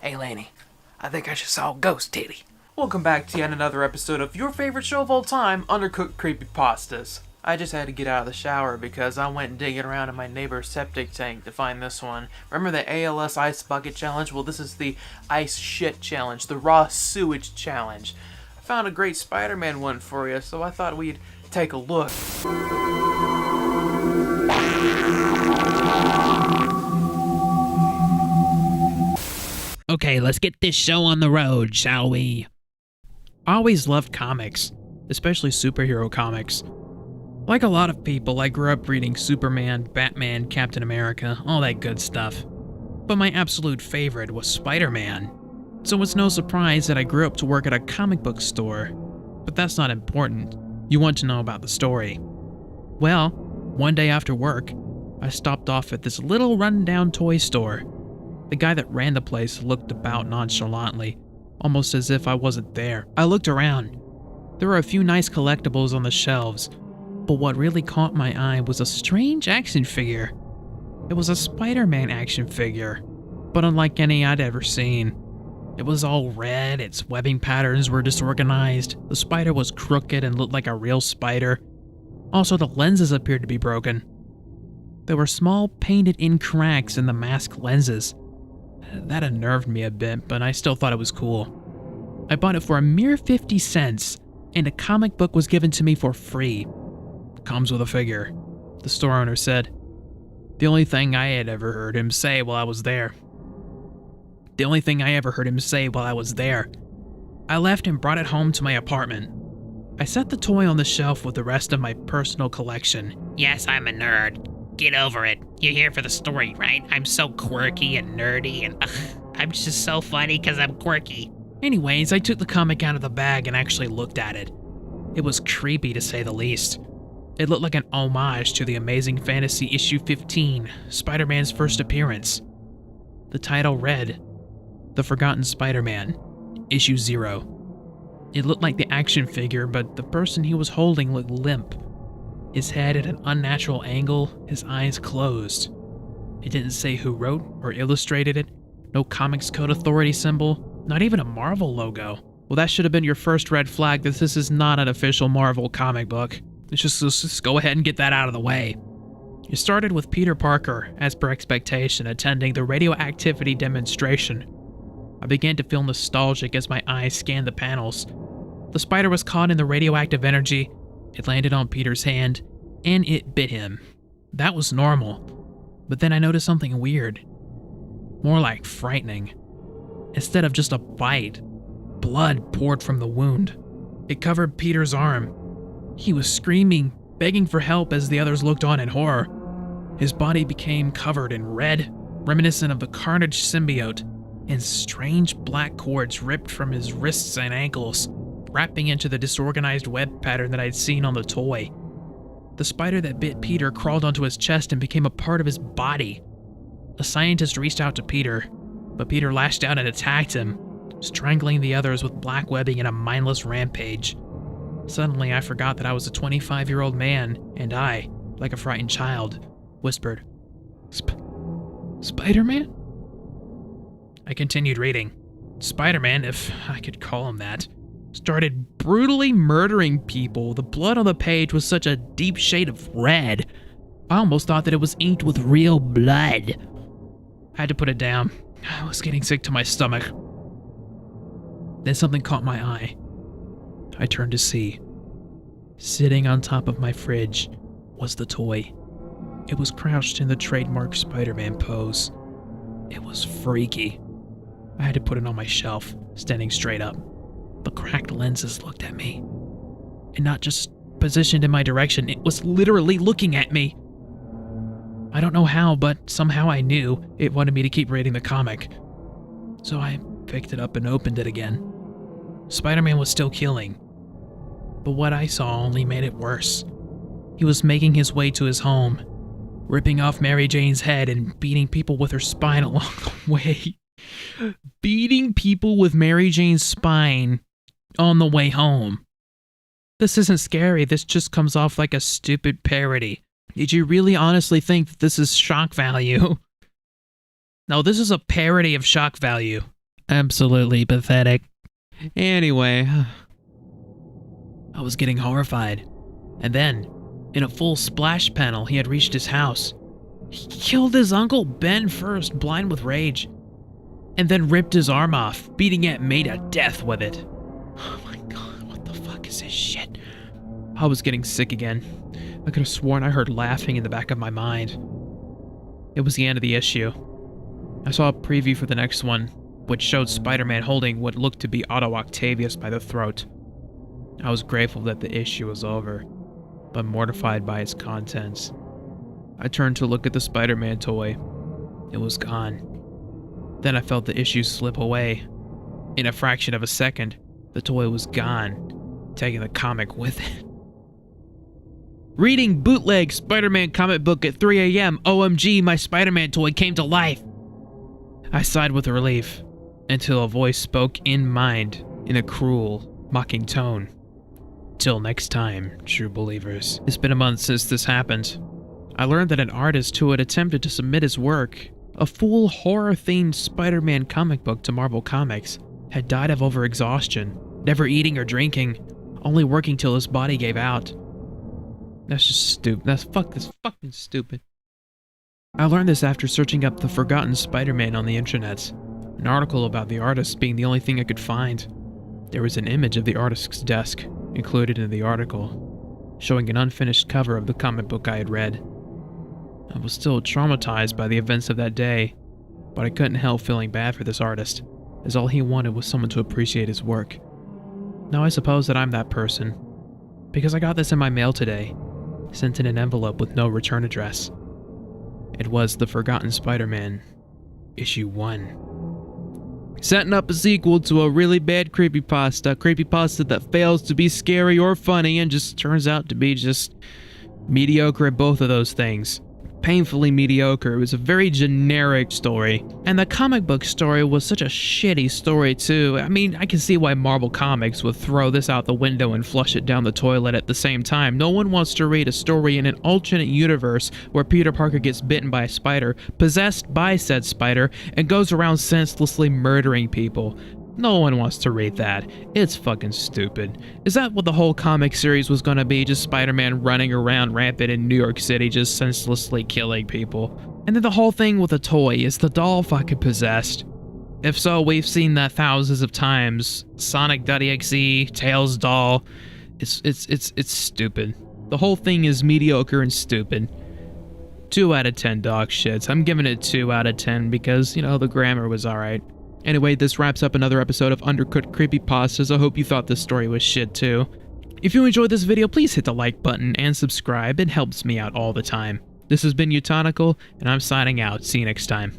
Hey, Laney, I think I just saw a ghost titty. Welcome back to yet another episode of your favorite show of all time, Undercooked Creepypastas. I just had to get out of the shower because I went digging around in my neighbor's septic tank to find this one. Remember the ALS Ice Bucket Challenge? Well, this is the Ice Shit Challenge, the Raw Sewage Challenge. I found a great Spider-Man one for you, so I thought we'd take a look. Okay, let's get this show on the road, shall we? I always loved comics, especially superhero comics. Like a lot of people, I grew up reading Superman, Batman, Captain America, all that good stuff. But my absolute favorite was Spider-Man. So it's no surprise that I grew up to work at a comic book store. But that's not important. You want to know about the story. Well, one day after work, I stopped off at this little run-down toy store. The guy that ran the place looked about nonchalantly, almost as if I wasn't there. I looked around. There were a few nice collectibles on the shelves, but what really caught my eye was a strange action figure. It was a Spider-Man action figure, but unlike any I'd ever seen. It was all red, its webbing patterns were disorganized, the spider was crooked and looked like a real spider. Also, the lenses appeared to be broken. There were small painted-in cracks in the mask lenses. That unnerved me a bit, but I still thought it was cool. I bought it for a mere 50 cents, and a comic book was given to me for free. Comes with a figure, the store owner said. The only thing I had ever heard him say while I was there. I left and brought it home to my apartment. I set the toy on the shelf with the rest of my personal collection. Yes, I'm a nerd. Get over it. You're here for the story, right? I'm so quirky and nerdy and I'm just so funny because I'm quirky. Anyways, I took the comic out of the bag and actually looked at it. It was creepy to say the least. It looked like an homage to the Amazing Fantasy issue 15, Spider-Man's first appearance. The title read, The Forgotten Spider-Man, issue 0. It looked like the action figure, but the person he was holding looked limp. His head at an unnatural angle, his eyes closed. It didn't say who wrote or illustrated it, no Comics Code Authority symbol, not even a Marvel logo. Well, that should have been your first red flag that this is not an official Marvel comic book. Let's just go ahead and get that out of the way. It started with Peter Parker, as per expectation, attending the radioactivity demonstration. I began to feel nostalgic as my eyes scanned the panels. The spider was caught in the radioactive energy. It landed on Peter's hand, and it bit him. That was normal. But then I noticed something weird. More like frightening. Instead of just a bite, blood poured from the wound. It covered Peter's arm. He was screaming, begging for help as the others looked on in horror. His body became covered in red, reminiscent of the Carnage symbiote, and strange black cords ripped from his wrists and ankles, wrapping into the disorganized web pattern that I'd seen on the toy. The spider that bit Peter crawled onto his chest and became a part of his body. A scientist reached out to Peter, but Peter lashed out and attacked him, strangling the others with black webbing in a mindless rampage. Suddenly, I forgot that I was a 25-year-old man, and I, like a frightened child, whispered, Spider-Man? I continued reading. Spider-Man, if I could call him that, started brutally murdering people. The blood on the page was such a deep shade of red. I almost thought that it was inked with real blood. I had to put it down. I was getting sick to my stomach. Then something caught my eye. I turned to see. Sitting on top of my fridge was the toy. It was crouched in the trademark Spider-Man pose. It was freaky. I had to put it on my shelf, standing straight up. The cracked lenses looked at me. And not just positioned in my direction, it was literally looking at me. I don't know how, but somehow I knew it wanted me to keep reading the comic. So I picked it up and opened it again. Spider-Man was still killing. But what I saw only made it worse. He was making his way to his home, ripping off Mary Jane's head and beating people with her spine along the way. Beating people with Mary Jane's spine on the way home. This isn't scary, this just comes off like a stupid parody. Did you really honestly think that this is shock value? No, this is a parody of shock value. Absolutely pathetic. Anyway, I was getting horrified. And then, in a full splash panel, he had reached his house. He killed his Uncle Ben first, blind with rage, and then ripped his arm off, beating Aunt May to death with it. Oh my god, what the fuck is this shit? I was getting sick again. I could have sworn I heard laughing in the back of my mind. It was the end of the issue. I saw a preview for the next one, which showed Spider-Man holding what looked to be Otto Octavius by the throat. I was grateful that the issue was over, but mortified by its contents. I turned to look at the Spider-Man toy. It was gone. Then I felt the issue slip away. In a fraction of a second, the toy was gone, taking the comic with it. Reading bootleg Spider-Man comic book at 3 a.m. OMG, my Spider-Man toy came to life. I sighed with relief, until a voice spoke in mind, in a cruel, mocking tone. Till next time, true believers. It's been a month since this happened. I learned that an artist who had attempted to submit his work, a full horror-themed Spider-Man comic book to Marvel Comics, had died of overexhaustion, never eating or drinking, only working till his body gave out. That's just stupid. That's fucking stupid. I learned this after searching up the Forgotten Spider-Man on the internet. An article about the artist being the only thing I could find. There was an image of the artist's desk included in the article, showing an unfinished cover of the comic book I had read. I was still traumatized by the events of that day, but I couldn't help feeling bad for this artist, as all he wanted was someone to appreciate his work. Now I suppose that I'm that person, because I got this in my mail today, sent in an envelope with no return address. It was The Forgotten Spider-Man, Issue 1. Setting up a sequel to a really bad creepypasta that fails to be scary or funny and just turns out to be just mediocre at both of those things. Painfully mediocre. It was a very generic story. And the comic book story was such a shitty story too. I mean, I can see why Marvel Comics would throw this out the window and flush it down the toilet at the same time. No one wants to read a story in an alternate universe where Peter Parker gets bitten by a spider, possessed by said spider, and goes around senselessly murdering people. No one wants to read that. It's fucking stupid. Is that what the whole comic series was gonna be? Just Spider-Man running around rampant in New York City, just senselessly killing people? And then the whole thing with the toy, is the doll fucking possessed? If so, we've seen that thousands of times. Sonic.exe, Tails doll. It's stupid. The whole thing is mediocre and stupid. 2 out of 10 dog shits. I'm giving it 2 out of 10 because, you know, the grammar was alright. Anyway, this wraps up another episode of Undercooked Creepypastas. I hope you thought this story was shit too. If you enjoyed this video, please hit the like button and subscribe. It helps me out all the time. This has been uTonical, and I'm signing out. See you next time.